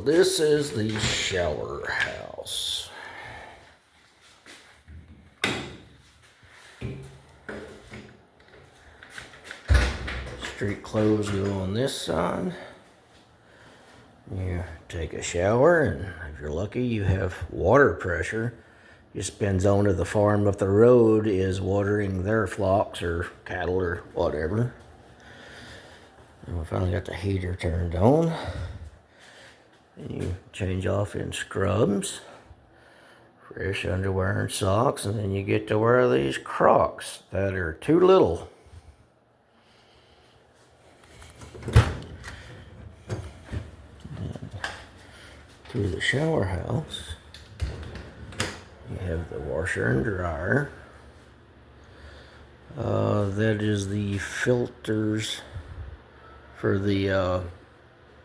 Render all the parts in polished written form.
this is the shower house. Street clothes go on this side. You take a shower, and if you're lucky, you have water pressure. Just depends on to the farm up the road is watering their flocks or cattle or whatever. And we finally got the heater turned on. And you change off in scrubs, fresh underwear and socks, and then you get to wear these Crocs that are too little. Through the shower house, you have the washer and dryer. That is the filters for the,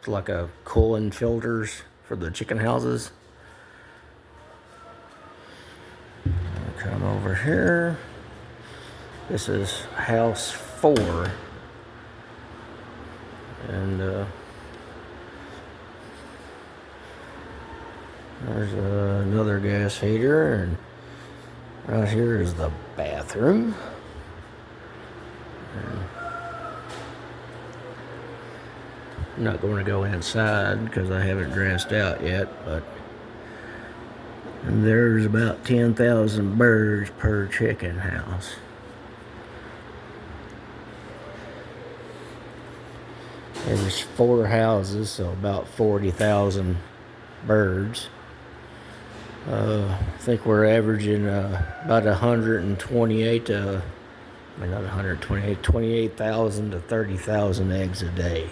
like a cooling filters for the chicken houses. Come over here. This is house 4. And there's another gas heater, and right here is the bathroom. I'm not going to go inside because I haven't dressed out yet, but there's about 10,000 birds per chicken house. There's 4 houses, so about 40,000 birds. I think we're averaging about 128 to, I mean not 128, 28,000 to 30,000 eggs a day.